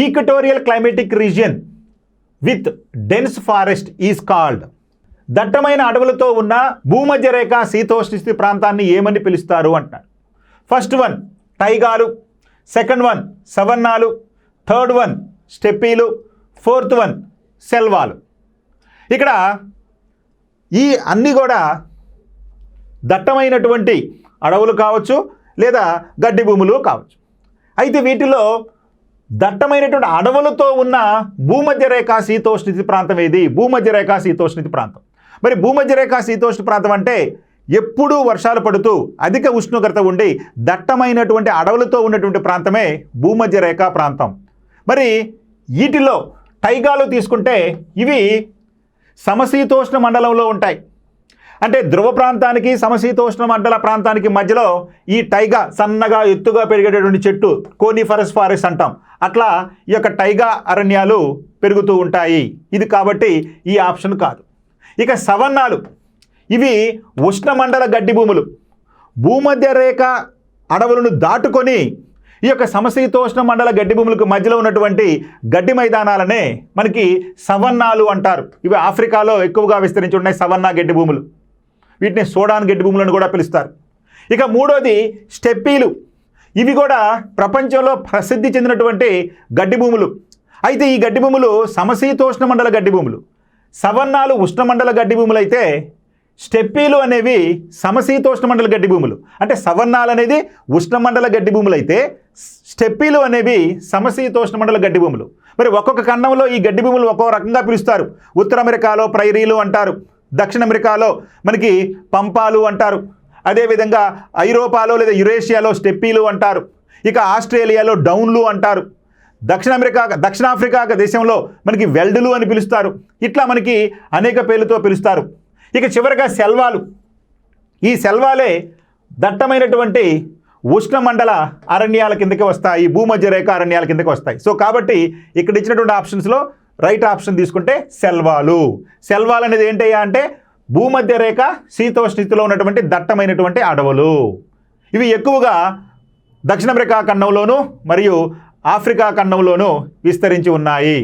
Equatorial climatic region with dense forest is called. దట్టమైన అడవులతో ఉన్న భూమధ్య రేఖ శీతోష్ణ ప్రాంతాన్ని ఏమని పిలుస్తారు అంటున్నారు. ఫస్ట్ వన్ టైగాలు, సెకండ్ వన్ సవన్నాలు, థర్డ్ వన్ స్టెప్పీలు, ఫోర్త్ వన్ సెల్వాలు. ఇక్కడ ఈ అన్నీ కూడా దట్టమైనటువంటి అడవులు కావచ్చు లేదా గడ్డి భూములు కావచ్చు. అయితే వీటిలో దట్టమైనటువంటి అడవులతో ఉన్న భూమధ్య రేఖ శీతోష్ణ ప్రాంతం ఏది? భూమధ్య రేఖ శీతోష్ణ ప్రాంతం. మరి భూమధ్య రేఖ శీతోష్ణ ప్రాంతం అంటే ఎప్పుడూ వర్షాలు పడుతూ అధిక ఉష్ణోగ్రత ఉండి దట్టమైనటువంటి అడవులతో ఉన్నటువంటి ప్రాంతమే భూమధ్య రేఖ ప్రాంతం. మరి వీటిలో టైగాలు తీసుకుంటే ఇవి సమశీతోష్ణ మండలంలో ఉంటాయి. అంటే ధ్రువ ప్రాంతానికి సమశీతోష్ణ మండల ప్రాంతానికి మధ్యలో ఈ టైగా సన్నగా ఎత్తుగా పెరిగేటటువంటి చెట్టు కోనిఫరస్ ఫారెస్ట్ అంటాం. అట్లా ఈ యొక్క టైగా అరణ్యాలు పెరుగుతూ ఉంటాయి. ఇది కాబట్టి ఈ ఆప్షన్ కాదు. ఇక సవన్నాలు, ఇవి ఉష్ణమండల గడ్డి భూములు. భూమధ్య రేఖ అడవులను దాటుకొని ఈ యొక్క సమశీతోష్ణ మండల గడ్డి భూములకు మధ్యలో ఉన్నటువంటి గడ్డి మైదానాలనే మనకి సవన్నాలు అంటారు. ఇవి ఆఫ్రికాలో ఎక్కువగా విస్తరించి ఉన్నాయి సవన్నా గడ్డి భూములు. వీటిని సోడాన్ గడ్డి భూములను కూడా పిలుస్తారు. ఇక మూడోది స్టెప్పీలు. ఇవి కూడా ప్రపంచంలో ప్రసిద్ధి చెందినటువంటి గడ్డి భూములు. అయితే ఈ గడ్డి భూములు సమశీతోష్ణ మండల గడ్డి భూములు. సవన్నాలు ఉష్ణమండల గడ్డి భూములు అయితే స్టెప్పీలు అనేవి సమశీతోష్ణ మండల గడ్డి భూములు. అంటే సవన్నాలు అనేది ఉష్ణమండల గడ్డి భూములు అయితే స్టెప్పీలు అనేవి సమశీతోష్ణ మండల గడ్డి భూములు. మరి ఒక్కొక్క ఖండంలో ఈ గడ్డి భూములు ఒక్కొక్క రకంగా పిలుస్తారు. ఉత్తర అమెరికాలో ప్రైరీలు అంటారు, దక్షిణ అమెరికాలో మనకి పంపాలు అంటారు, అదేవిధంగా ఐరోపాలో లేదా యురేషియాలో స్టెప్పీలు అంటారు, ఇక ఆస్ట్రేలియాలో డౌన్లు అంటారు, దక్షిణాఫ్రికా దేశంలో మనకి వెల్డులు అని పిలుస్తారు. ఇట్లా మనకి అనేక పేర్లతో పిలుస్తారు. ఇక చివరగా సెల్వాలు. ఈ సెల్వాలే దట్టమైనటువంటి ఉష్ణమండల అరణ్యాల కిందకి వస్తాయి, భూమధ్య రేఖ అరణ్యాల కిందకి వస్తాయి. సో కాబట్టి ఇక్కడ ఇచ్చినటువంటి ఆప్షన్స్లో రైట్ ఆప్షన్ తీసుకుంటే సెల్వాలు. సెల్వాలు అనేది ఏంటయ్యా అంటే భూమధ్య రేఖ శీతోష్ణస్థితిలో ఉన్నటువంటి దట్టమైనటువంటి అడవులు. ఇవి ఎక్కువగా దక్షిణ అమెరికా ఖండంలోను మరియు ఆఫ్రికా ఖండంలోనూ విస్తరించి ఉన్నాయి.